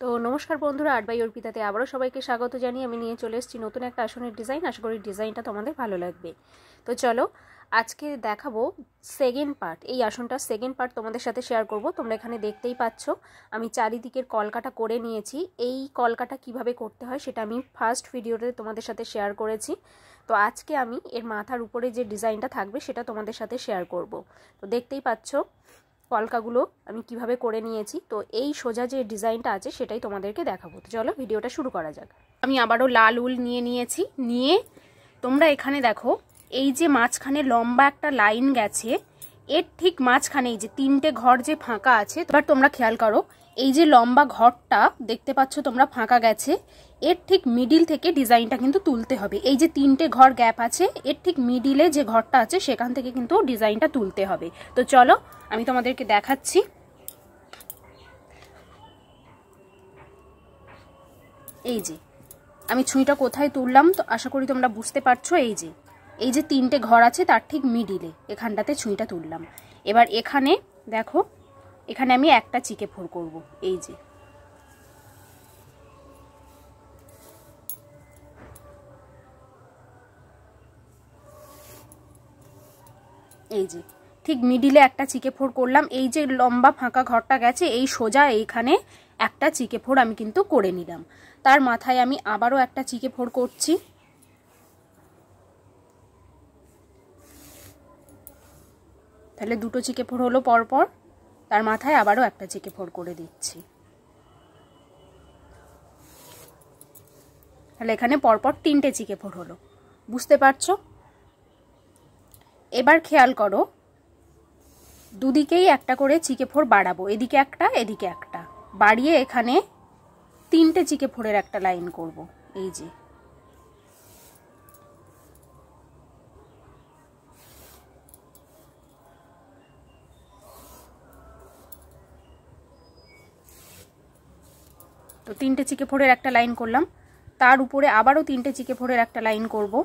তো নমস্কার বন্ধুরা, আর্ট বাই অর্পিতাতে আবারও সবাইকে স্বাগত জানিয়ে আমি নিয়ে চলে এসেছি নতুন একটা আসনের ডিজাইন। আশা করি ডিজাইনটা তোমাদের ভালো লাগবে। তো চলো আজকে দেখাবো সেকেন্ড পার্ট। এই আসনটার সেকেন্ড পার্ট তোমাদের সাথে শেয়ার করব। তোমরা এখানে দেখতেই পাচ্ছ আমি চারিদিকের কলকাটা করে নিয়েছি। এই কলকাটা কিভাবে করতে হয় সেটা আমি ফার্স্ট ভিডিওতে তোমাদের সাথে শেয়ার করেছি। তো আজকে আমি এর মাথার উপরে যে ডিজাইনটা থাকবে সেটা তোমাদের সাথে শেয়ার করব। তো দেখতেই পাচ্ছ কলকাগুলো আমি কিভাবে করে নিয়েছি। তো এই সোজা যে ডিজাইনটা আছে সেটাই তোমাদেরকে দেখাবো। তো চলো ভিডিওটা শুরু করা যাক। আমি আবারও লাল উল নিয়েছি। নিয়ে তোমরা এখানে দেখো এই যে মাঝখানে লম্বা একটা লাইন গেছে, এর ঠিক মাঝখানে এই যে তিনটে ঘর যে ফাঁকা আছে, এবার তোমরা খেয়াল করো এই যে লম্বা ঘরটা দেখতে পাচ্ছ তোমরা ফাঁকা গেছে, এর ঠিক মিডিল থেকে ডিজাইনটা কিন্তু তুলতে হবে। এই যে তিনটে ঘর গ্যাপ আছে এর ঠিক মিডিলে যে ঘরটা আছে সেখান থেকে কিন্তু ডিজাইনটা তুলতে হবে। তো চলো আমি তোমাদেরকে দেখাচ্ছি। এই যে আমি ছুঁইটা কোথায় তুললাম, তো আশা করি তোমরা বুঝতে পারছো। এই যে তিনটে ঘর আছে তার ঠিক মিডিলে এখানটাতে ছুঁইটা তুললাম। এবার এখানে দেখো এখানে আমি একটা চিকে ফোর করব। এই যে ঠিক মিডিলে একটা চিকে ফোর করলাম। এই যে লম্বা ফাঁকা ঘরটা গেছে এই সোজা এইখানে একটা চিকে ফোর আমি কিন্তু করে নিলাম। তার মাথায় আমি আবারও একটা চিকে ফোর করছি। তাহলে দুটো চিকে ফোর হলো পরপর, তার মাথায় আবারও একটা চিকে ফোর করে দিচ্ছি। তাহলে এখানে পরপর তিনটে চিকে ফোর হলো, বুঝতে পারছো? এবার খেয়াল করো দুদিকেই একটা করে চিকে ফোর বাড়াবো, এদিকে একটা এদিকে একটা বাড়িয়ে এখানে তিনটে চিকে ফোরের একটা লাইন করব। এই যে তো তিনটে চিকে ফোরের একটা লাইন করলাম, তার উপরে আবারও তিনটে চিকে ফোরের একটা লাইন করব।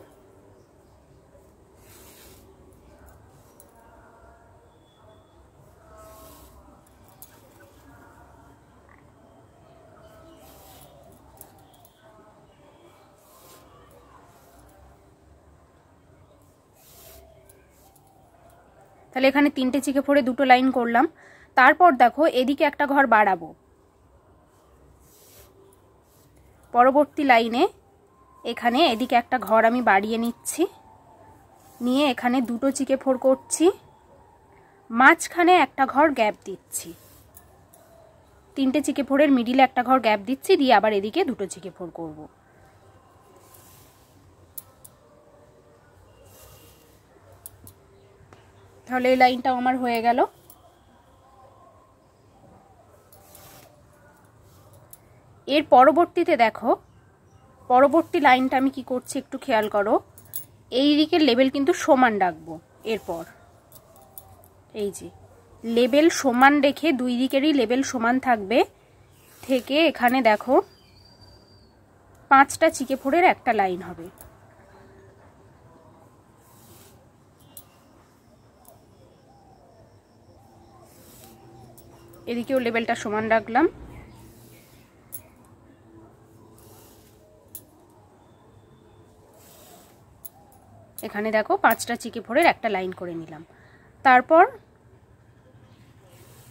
তাহলে এখানে তিনটে চিকে ফোরে দুটো লাইন করলাম। তারপর দেখো এদিকে একটা ঘর বাড়াবো, পরবর্তী লাইনে এখানে এদিকে একটা ঘর আমি বাড়িয়ে নিচ্ছি, নিয়ে এখানে দুটো চিকে ফোর করছি, মাঝখানে একটা ঘর গ্যাপ দিচ্ছি, তিনটে চিকে ফোরের মিডিলে একটা ঘর গ্যাপ দিচ্ছি, দিয়ে আবার এদিকে দুটো চিকে ফোর করব। তাহলে এই লাইনটাও আমার হয়ে গেল। এর পরবর্তীতে দেখো পরবর্তী লাইনটা আমি কি করছি একটু খেয়াল করো। এই দিকের লেবেল কিন্তু সমান রাখবো। এরপর এই যে লেবেল সমান রেখে দুই দিকেরই লেবেল সমান থাকবে, থেকে এখানে দেখো পাঁচটা চিকে ফোরের একটা লাইন হবে। এদিকেও লেবেলটা সমান রাখলাম। এখানে দেখো পাঁচটা চিকে ফোরের একটা লাইন করে নিলাম। তারপর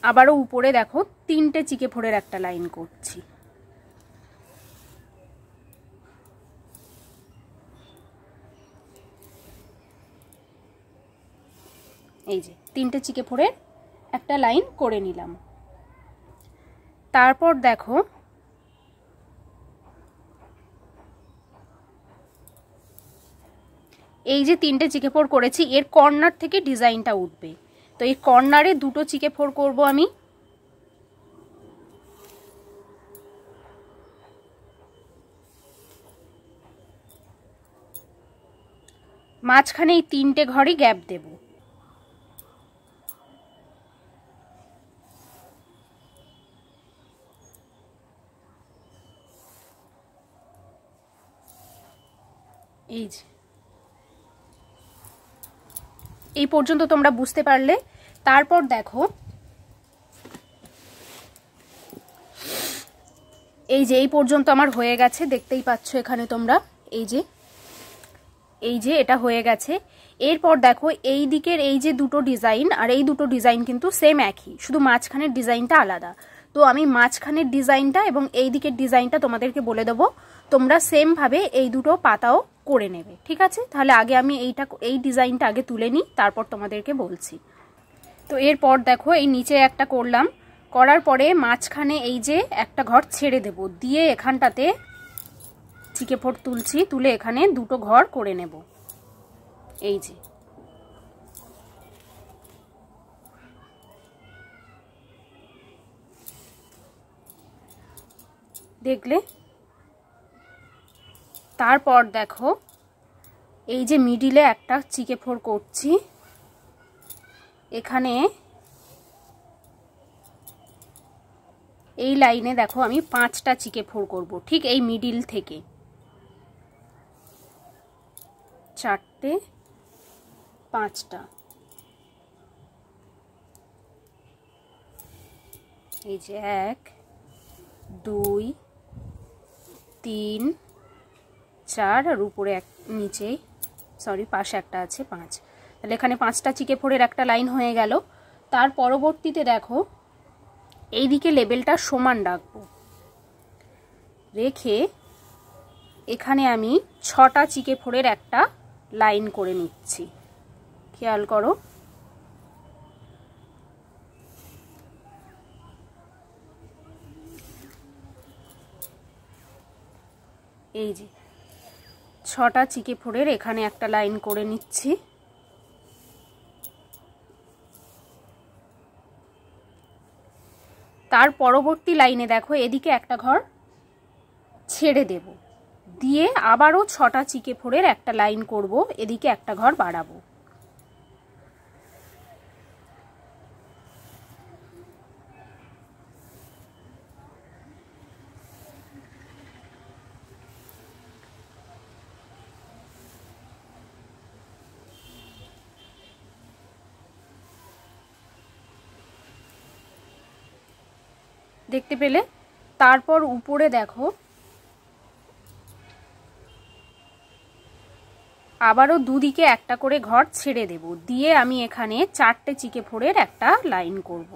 আবারও উপরে দেখো তিনটে চিকে ফোরের একটা লাইন করছি। এই যে তিনটে চিকে ফোরের একটা লাইন করে নিলাম। তারপর দেখো এই যে তিনটে চিকে ফোর করেছি এর কর্নার থেকে ডিজাইনটা উঠবে। তো এই কর্নারে দুটো চিকে ফোর করব আমি। মাঝখানে এই তিনটে ঘরই গ্যাপ দেব। এই যে এই পর্যন্ত তোমরা বুঝতে পারলে। তারপর দেখো এই যে এই পর্যন্ত আমার হয়ে গেছে, দেখতেই পাচ্ছ এখানে তোমরা। এই যে এটা হয়ে গেছে। এরপর দেখো এই দিকের এই যে দুটো ডিজাইন আর এই দুটো ডিজাইন কিন্তু সেম একই, শুধু মাঝখানের ডিজাইনটা আলাদা। তো আমি মাঝখানের ডিজাইনটা এবং এই দিকের ডিজাইনটা তোমাদেরকে বলে দেবো, তোমরা সেম ভাবে এই দুটো পাতাও করে নেবে, ঠিক আছে? তাহলে আগে আমি এই ডিজাইনটা আগে তুলে নিই, তারপর তোমাদেরকে বলছি। তো এরপর দেখো এই নিচে একটা করলাম, করার পরে মাঝখানে এই যে একটা ঘর ছেড়ে দেব, দিয়ে এখানটাতে চিকে ফোড় তুলছি, তুলে এখানে দুটো ঘর করে নেব। এই যে দেখলে। তারপর দেখো এই যে মিডিলে একটা চিকে ফোড় করছি, এখানে এই লাইনে দেখো আমি 5টা চিকে ফোড় করব, ঠিক এই মিডিল থেকে 4টে 5টা। এই যে 1 2 3 4 আর উপরে নিচে পাশে একটা আছে 5। তাহলে এখানে 5টা চিকে ফোড়ের একটা লাইন হয়ে গেল। তার পরবর্তীতে দেখো এই দিকে লেবেলটা সমান রাখবো, রেখে এখানে আমি 6টা চিকে ফোড়ের একটা লাইন করে নিচ্ছি, খেয়াল করো। এই যে 6টা চিকে ফোড়ের এখানে একটা লাইন করে নিচ্ছি। তার পরবর্তী লাইনে দেখো এদিকে একটা ঘর ছেড়ে দেব, দিয়ে আবারও 6টা চিকে ফোড়ের একটা লাইন করব, এদিকে একটা ঘর বাড়াবো। দেখতে পেলে? তারপর উপরে দেখো আবারও দুদিকে একটা করে ঘর ছেড়ে দেব, দিয়ে আমি এখানে 4টে চিকে ফোড়ের একটা লাইন করব।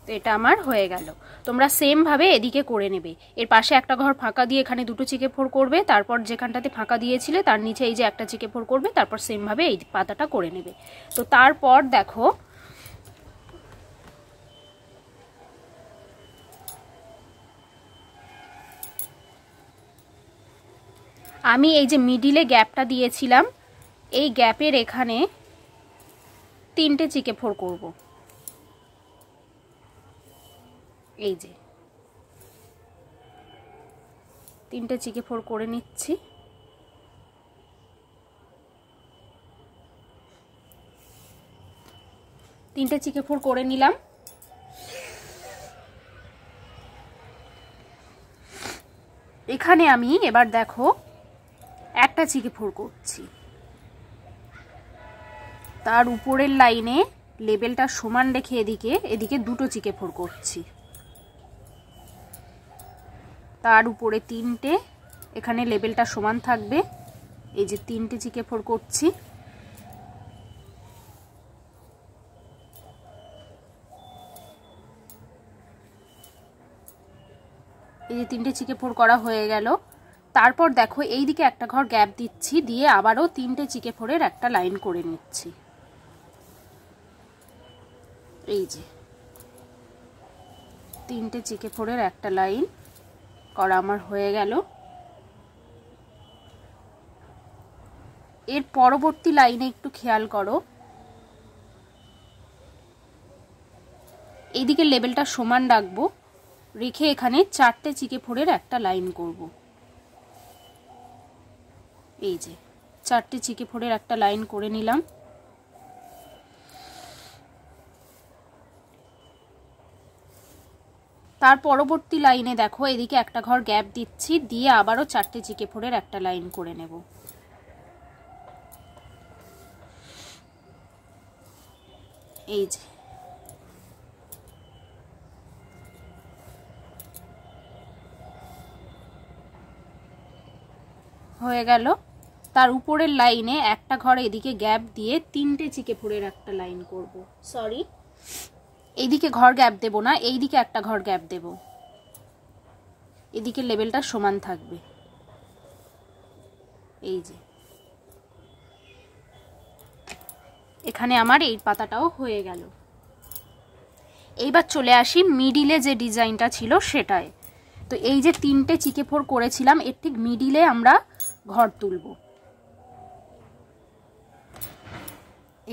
তো এটা আমার হয়ে গেল। তোমরা সেম ভাবে এদিকে করে নেবে। এর পাশে একটা ঘর ফাঁকা দিয়ে এখানে দুটো চিকে ফোড় করবে, তারপর যেখানটাতে ফাঁকা দিয়েছিলে তার নিচে এই যে একটা চিকে ফোড় করবে, তারপর সেম ভাবে এই পাতাটা করে নেবে। তো তারপর দেখো আমি এই যে মিডিলে গ্যাপটা দিয়েছিলাম, এই গ্যাপের এখানে 3টে চিকে ফোড় করব। এই যে 3টে চিকে ফোড় করে নিচ্ছি। তিনটে চিকে ফোড় করে নিলাম। এখানে আমি এবার দেখো একটা চিকে ফোড় করছি, তার উপরের লাইনে লেবেলটা সমান রেখে এদিকে দুটো চিকে ফোড় করছি, তার উপরে 3টে, এখানে লেবেলটা সমান থাকবে। এই যে 3টে চিকে ফোড় করছি। এই যে 3টে চিকে ফোড় করা হয়ে গেল। তারপর দেখো এই দিকে একটা ঘর গ্যাপ দিচ্ছি, দিয়ে আবারও 3টে চিকে ফোড়ের একটা লাইন করে নিচ্ছি। এই যে 3টে চিকে ফোড়ের একটা লাইন করা আমার হয়ে গেল। এর পরবর্তী লাইনে একটু খেয়াল করো, এইদিকে লেবেলটা সমান রাখবো, রেখে এখানে 4টে চিকে ফোড়ের একটা লাইন করব। এই যে 4টে চিকে ফোড়ের একটা লাইন করে নিলাম। তার পরবর্তী লাইনে দেখো এদিকে একটা ঘর গ্যাপ দিচ্ছি, দিয়ে আবারও 4টে চিকে ফোড়ের একটা লাইন করে নেব। এই যে হয়ে গেল। তার উপরের লাইনে একটা ঘর এদিকে গ্যাপ দিয়ে 3টে চিকে ফোড়ের একটা লাইন করব। সরি, এইদিকে ঘর গ্যাপ দেব না, এইদিকে একটা ঘর গ্যাপ দেব, এদিকে লেভেলটা সমান থাকবে। এই যে এখানে আমার এই পাতাটাও হয়ে গেল। এইবার চলে আসি মিডিলে যে ডিজাইনটা ছিল সেটায়। তো এই যে 3টে চিকে ফোড় করেছিলাম, এর ঠিক মিডিলে আমরা ঘর তুলব।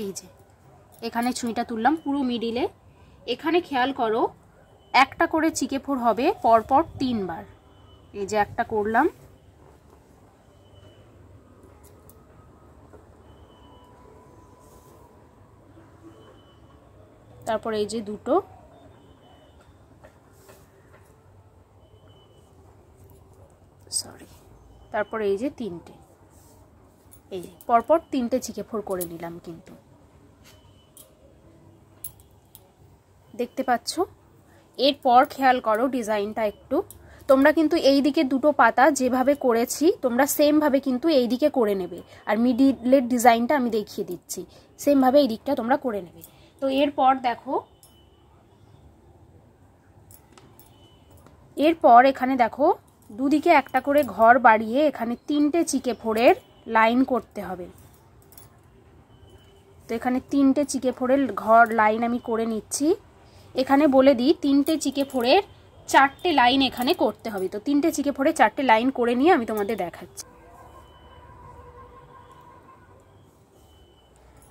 এই যে এখানে ছুঁইটা তুললাম পুরো মিডিলে। এখানে খেয়াল করো একটা করে চিকে ফোড় হবে পরপর 3 বার। এই যে একটা করলাম, তারপর এই যে দুটো, সরি, তারপর এই যে 3টে, এই যে পরপর 3টে চিকে ফোড় করে নিলাম। কিন্তু দেখতে পাচ্ছ, এরপর খেয়াল করো ডিজাইনটা একটু, তোমরা কিন্তু এই দিকে দুটো পাতা যেভাবে করেছি তোমরা সেম ভাবে কিন্তু এই দিকে করে নেবে। আর মিডিলের ডিজাইনটা আমি দেখিয়ে দিচ্ছি, সেম ভাবে এই দিকটা তোমরা করে নেবে। তো এরপর দেখো, এরপর এখানে দেখো দুদিকে একটা করে ঘর বাড়িয়ে এখানে 3টে চিকে ফোড়ের লাইন করতে হবে। তো এখানে 3টে চিকে ফোড়ের ঘর লাইন আমি করে নিচ্ছি। এখানে বলে দিই 3টে চিকে ফোড়ের 4টে লাইন এখানে করতে হবে। তো 3টে চিকে ফোড়ে 4টে লাইন করে নিয়ে আমি তোমাদের দেখাচ্ছি।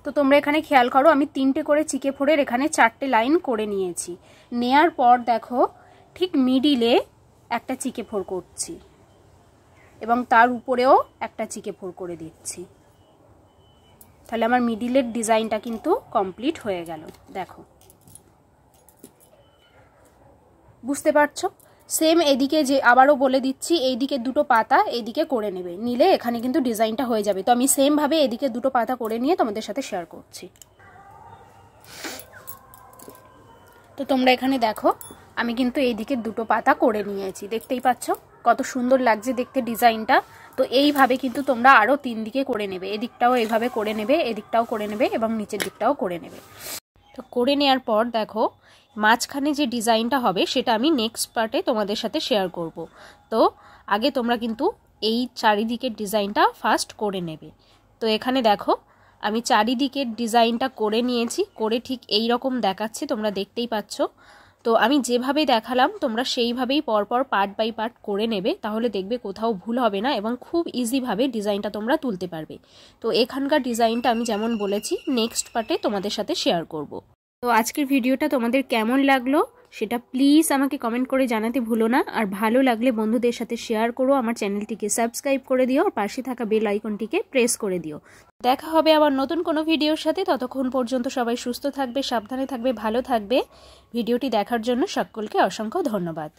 তো তোমরা এখানে খেয়াল করো, আমি 3টে করে চিকে ফোড়ের এখানে 4টে লাইন করে নিয়েছি। নেয়ার পর দেখো ঠিক মিডিলে একটা চিকে ফোড় করছি এবং তার উপরেও একটা চিকে ফোড় করে দিচ্ছি। তাহলে আমার মিডিলের ডিজাইনটা কিন্তু কমপ্লিট হয়ে গেল। দেখো, বুঝতে পারছো? সেম এদিকে যে আবারও বলে দিচ্ছি, এইদিকে দুটো পাতা এইদিকে করে নেবে, নিলে এখানে কিন্তু ডিজাইনটা হয়ে যাবে। তো আমি সেম ভাবে এদিকে দুটো পাতা করে নিয়ে তোমাদের সাথে শেয়ার করছি। তো তোমরা এখানে দেখো আমি কিন্তু এইদিকে দুটো পাতা করে নিয়েছি, দেখতেই পাচ্ছ কত সুন্দর লাগছে দেখতে ডিজাইনটা। তো এইভাবে কিন্তু তোমরা আরও 3 দিকে করে নেবে, এদিকটাও এইভাবে করে নেবে, এদিকটাও করে নেবে এবং নিচের দিকটাও করে নেবে। তো করে নেওয়ার পর দেখো মাঝখানে যে ডিজাইনটা হবে সেটা আমি নেক্সট পার্টে তোমাদের সাথে শেয়ার করব। তো আগে তোমরা কিন্তু এই চারিদিকের ডিজাইনটা ফার্স্ট করে নেবে। তো এখানে দেখো আমি চারিদিকের ডিজাইনটা করে নিয়েছি, করে ঠিক এই রকম দেখাচ্ছে, তোমরা দেখতেই পাচ্ছ। তো আমি যেভাবে দেখালাম তোমরা সেইভাবেই পরপর পার্ট বাই পার্ট করে নেবে, তাহলে দেখবে কোথাও ভুল হবে না এবং খুব ইজিভাবে ডিজাইনটা তোমরা তুলতে পারবে। তো এখানকার ডিজাইনটা আমি যেমন বলেছি নেক্সট পার্টে তোমাদের সাথে শেয়ার করব। তো আজকের ভিডিওটা তোমাদের কেমন লাগলো সেটা প্লিজ আমাকে কমেন্ট করে জানাতে ভুলো না। আর ভালো লাগলে বন্ধুদের সাথে শেয়ার করো, আমার চ্যানেলটিকে সাবস্ক্রাইব করে দিও আর পাশে থাকা বেল আইকনটিকে প্রেস করে দিও। দেখা হবে আবার নতুন কোনো ভিডিওর সাথে। ততক্ষণ পর্যন্ত সবাই সুস্থ থাকবে, সাবধানে থাকবে, ভালো থাকবে। ভিডিওটি দেখার জন্য সকলকে অসংখ্য ধন্যবাদ।